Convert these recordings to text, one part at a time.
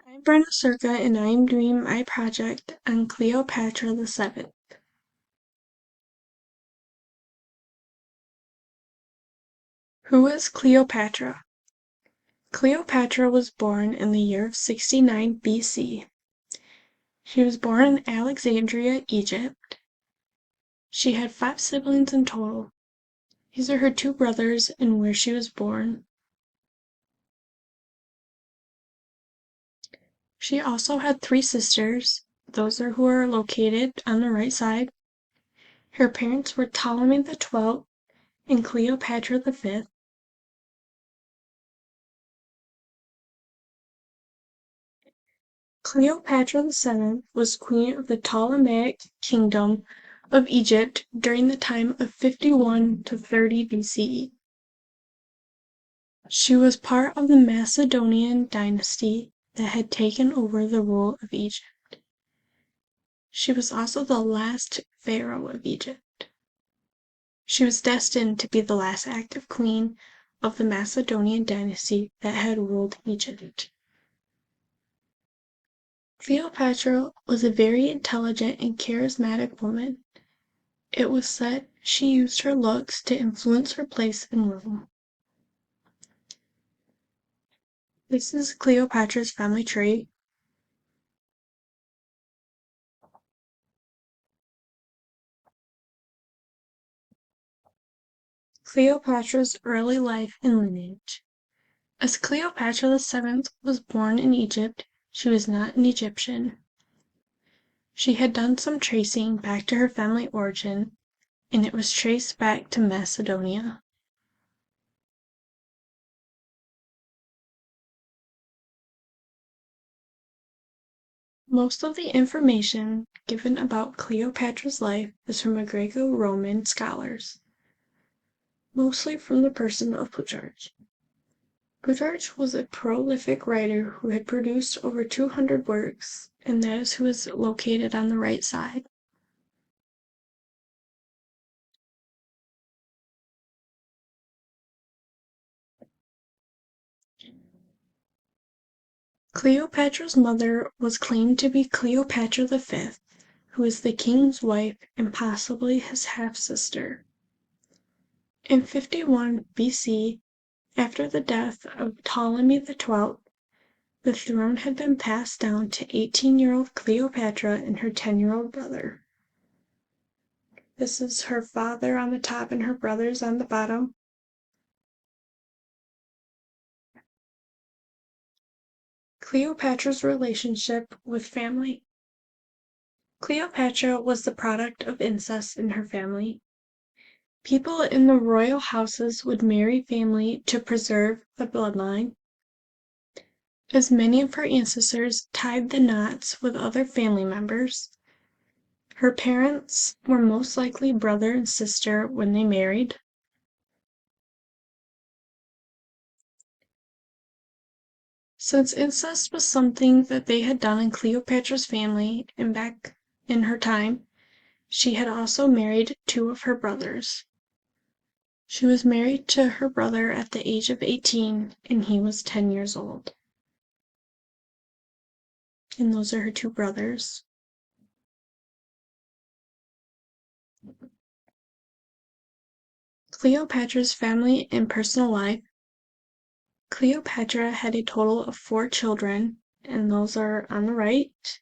I'm Brenna Circa and I am doing my project on Cleopatra the Seventh. Who is Cleopatra? Cleopatra was born in the year of 69 BC. She was born in Alexandria, Egypt. She had 5 siblings in total. These are her 2 brothers and where she was born. She also had 3 sisters. Those are who are located on the right side. Her parents were Ptolemy the 12th and Cleopatra the 5th. Cleopatra VII was queen of the Ptolemaic kingdom of Egypt during the time of 51 to 30 BCE. She was part of the Macedonian dynasty that had taken over the rule of Egypt. She was also the last pharaoh of Egypt. She was destined to be the last active queen of the Macedonian dynasty that had ruled Egypt. Cleopatra was a very intelligent and charismatic woman. It was said she used her looks to influence her place in Rome. This is Cleopatra's family tree. Cleopatra's early life and lineage. As Cleopatra VII was born in Egypt, she was not an Egyptian. She had done some tracing back to her family origin, and it was traced back to Macedonia. Most of the information given about Cleopatra's life is from Greco-Roman scholars, mostly from the person of Plutarch. Plutarch was a prolific writer who had produced over 200 works, and that is who is located on the right side. Cleopatra's mother was claimed to be Cleopatra V, who is the king's wife and possibly his half-sister. In 51 BC, after the death of Ptolemy the 12th, the throne had been passed down to 18-year-old Cleopatra and her 10-year-old brother. This is her father on the top and her brothers on the bottom. Cleopatra's relationship with family. Cleopatra was the product of incest in her family. People in the royal houses would marry family to preserve the bloodline. As many of her ancestors tied the knots with other family members, her parents were most likely brother and sister when they married. Since incest was something that they had done in Cleopatra's family and back in her time, she had also married 2 of her brothers. She was married to her brother at the age of 18, and he was 10 years old. And those are her 2 brothers. Cleopatra's family and personal life. Cleopatra had a total of 4 children, and those are on the right.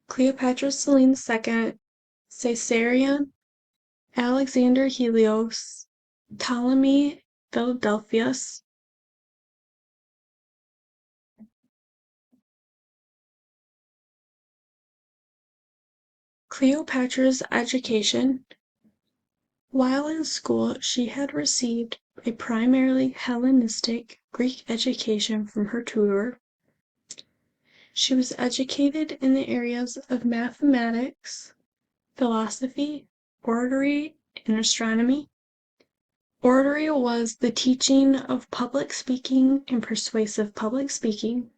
Cleopatra Selene II, Caesarion, Alexander Helios, Ptolemy Philadelphus. Cleopatra's education. While in school, she had received a primarily Hellenistic Greek education from her tutor. She was educated in the areas of mathematics, philosophy, oratory, and astronomy. Oratory was the teaching of public speaking and persuasive public speaking.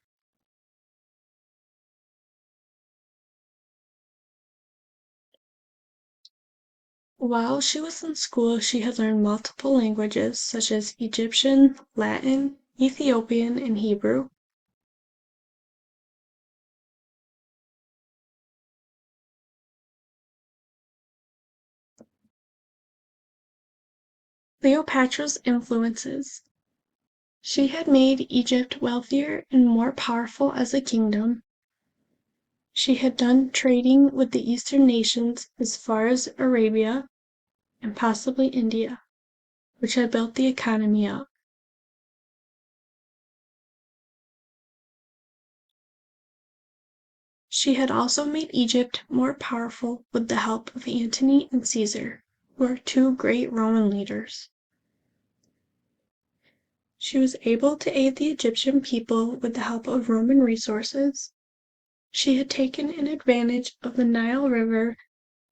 While she was in school, she had learned multiple languages such as Egyptian, Latin, Ethiopian, and Hebrew. Cleopatra's influences. She had made Egypt wealthier and more powerful as a kingdom. She had done trading with the eastern nations as far as Arabia and possibly India, which had built the economy up. She had also made Egypt more powerful with the help of Antony and Caesar, who were two great Roman leaders. She was able to aid the Egyptian people with the help of Roman resources. She had taken an advantage of the Nile River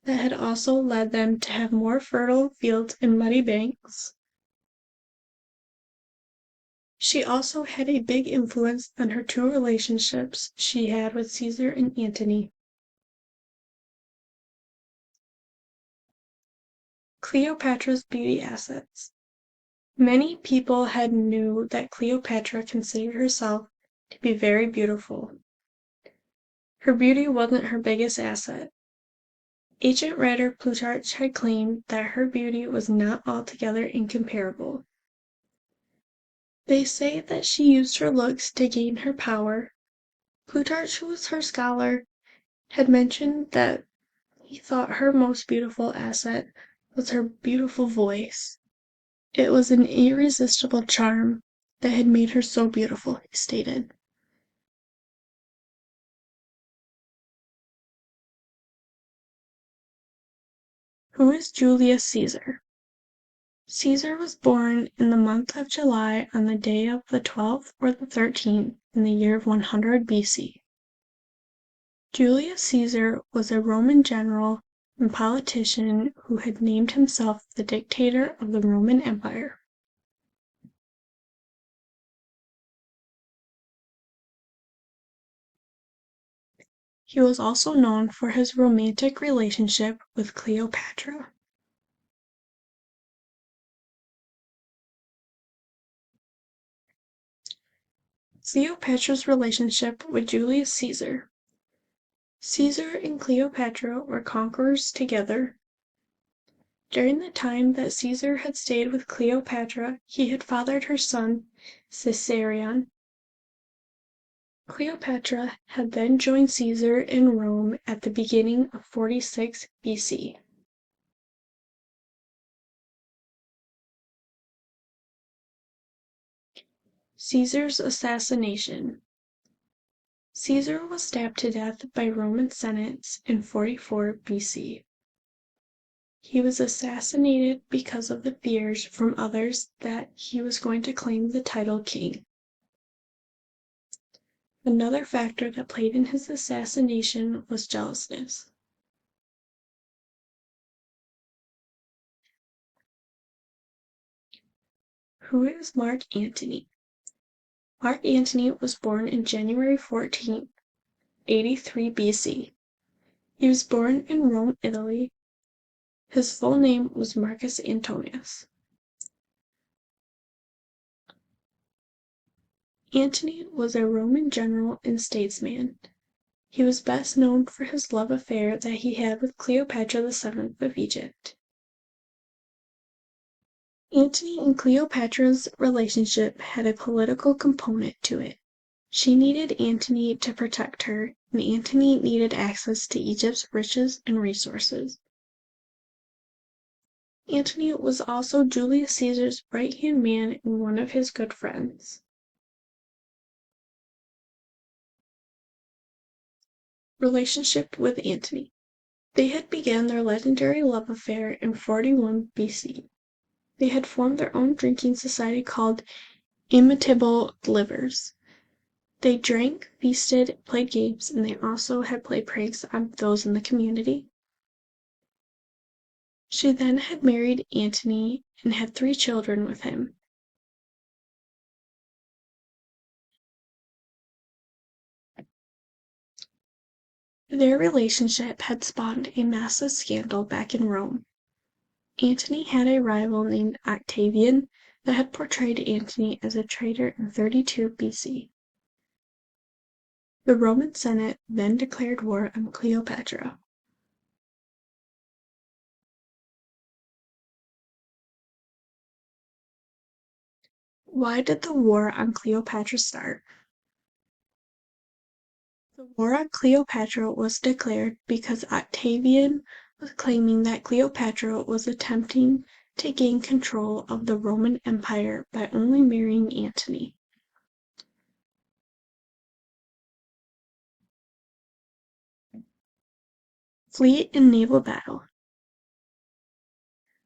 that had also led them to have more fertile fields and muddy banks. She also had a big influence on her two relationships she had with Caesar and Antony. Cleopatra's beauty assets. Many people had knew that Cleopatra considered herself to be very beautiful. Her beauty wasn't her biggest asset. Ancient writer Plutarch had claimed that her beauty was not altogether incomparable. They say that she used her looks to gain her power. Plutarch, who was her scholar, had mentioned that he thought her most beautiful asset was her beautiful voice. It was an irresistible charm that had made her so beautiful, he stated. Who is Julius Caesar? Caesar was born in the month of July on the day of the 12th or the 13th in the year 100 BC. Julius Caesar was a Roman general and politician who had named himself the dictator of the Roman Empire. He was also known for his romantic relationship with Cleopatra. Cleopatra's relationship with Julius Caesar. Caesar and Cleopatra were conquerors together. During the time that Caesar had stayed with Cleopatra, he had fathered her son, Caesarion. Cleopatra had then joined Caesar in Rome at the beginning of 46 BC. Caesar's assassination. Caesar was stabbed to death by Roman senates in 44 BC. He was assassinated because of the fears from others that he was going to claim the title king. Another factor that played in his assassination was jealousness. Who is Mark Antony? Mark Antony was born on January 14, 83 BC. He was born in Rome, Italy. His full name was Marcus Antonius. Antony was a Roman general and statesman. He was best known for his love affair that he had with Cleopatra VII of Egypt. Antony and Cleopatra's relationship had a political component to it. She needed Antony to protect her, and Antony needed access to Egypt's riches and resources. Antony was also Julius Caesar's right-hand man and one of his good friends. Relationship with Antony. They had begun their legendary love affair in 41 BC. They had formed their own drinking society called Imitable Livers. They drank, feasted, played games, and they also had played pranks on those in the community. She then had married Antony and had 3 children with him. Their relationship had spawned a massive scandal back in Rome. Antony had a rival named Octavian that had portrayed Antony as a traitor in 32 BC. The Roman Senate then declared war on Cleopatra. Why did the war on Cleopatra start? The war on Cleopatra was declared because Octavian was claiming that Cleopatra was attempting to gain control of the Roman Empire by only marrying Antony. Fleet and naval battle.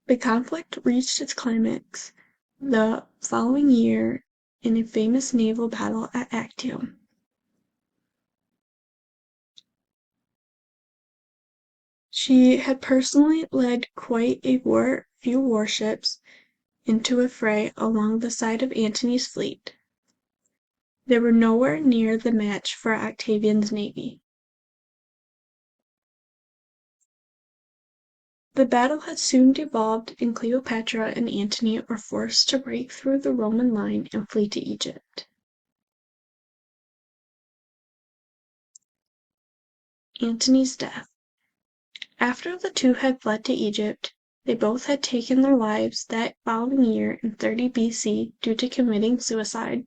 The conflict reached its climax the following year in a famous naval battle at Actium. She had personally led quite a few warships into a fray along the side of Antony's fleet. They were nowhere near the match for Octavian's navy. The battle had soon devolved, and Cleopatra and Antony were forced to break through the Roman line and flee to Egypt. Antony's death. After the two had fled to Egypt, they both had taken their lives that following year in 30 BC due to committing suicide.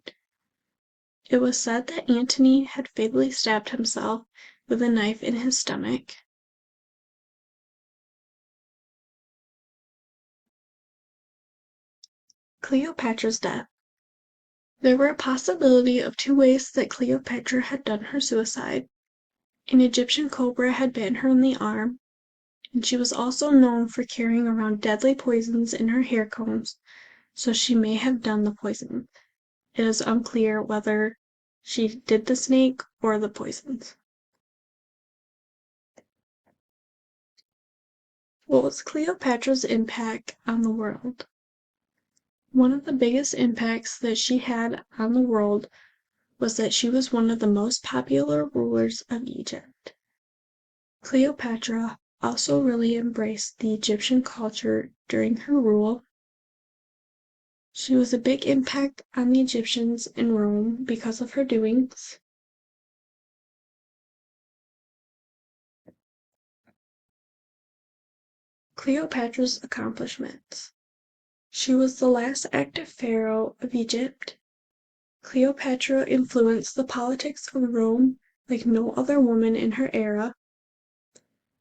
It was said that Antony had fatally stabbed himself with a knife in his stomach. Cleopatra's death. There were a possibility of two ways that Cleopatra had done her suicide. An Egyptian cobra had bitten her in the arm, and she was also known for carrying around deadly poisons in her hair combs, so she may have done the poison. It is unclear whether she did the snake or the poisons. What was Cleopatra's impact on the world? One of the biggest impacts that she had on the world was that she was one of the most popular rulers of Egypt. Cleopatra also really embraced the Egyptian culture during her rule. She was a big impact on the Egyptians in Rome because of her doings. Cleopatra's accomplishments. She was the last active pharaoh of Egypt. Cleopatra influenced the politics of Rome like no other woman in her era.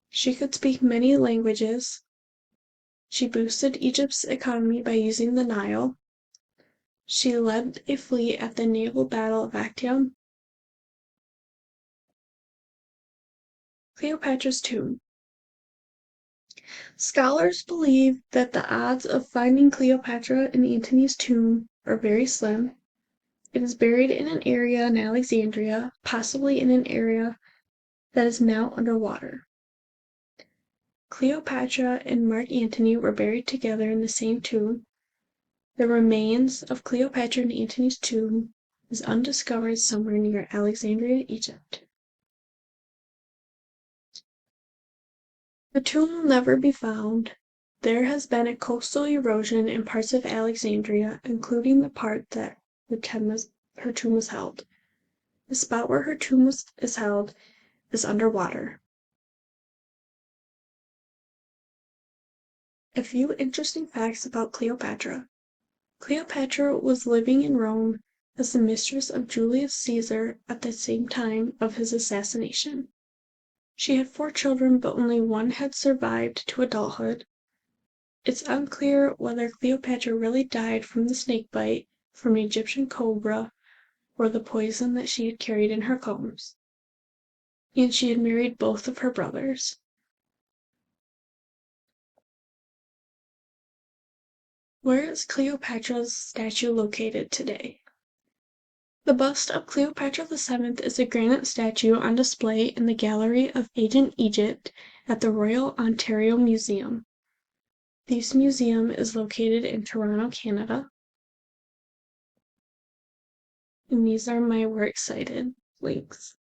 She could speak many languages. She boosted Egypt's economy by using the Nile. She led a fleet at the naval battle of Actium. Cleopatra's tomb. Scholars believe that the odds of finding Cleopatra in Antony's tomb are very slim. It is buried in an area in Alexandria, possibly in an area that is now underwater. Cleopatra and Mark Antony were buried together in the same tomb. The remains of Cleopatra and Antony's tomb is undiscovered somewhere near Alexandria, Egypt. The tomb will never be found. There has been a coastal erosion in parts of Alexandria, including the part that her tomb was held. The spot where her tomb is held is underwater. A few interesting facts about Cleopatra. Cleopatra was living in Rome as the mistress of Julius Caesar at the same time of his assassination. She had 4 children, but only one had survived to adulthood. It's unclear whether Cleopatra really died from the snake bite from an Egyptian cobra or the poison that she had carried in her combs. And she had married both of her brothers. Where is Cleopatra's statue located today? The bust of Cleopatra VII is a granite statue on display in the Gallery of Ancient Egypt at the Royal Ontario Museum. This museum is located in Toronto, Canada. And these are my works cited links.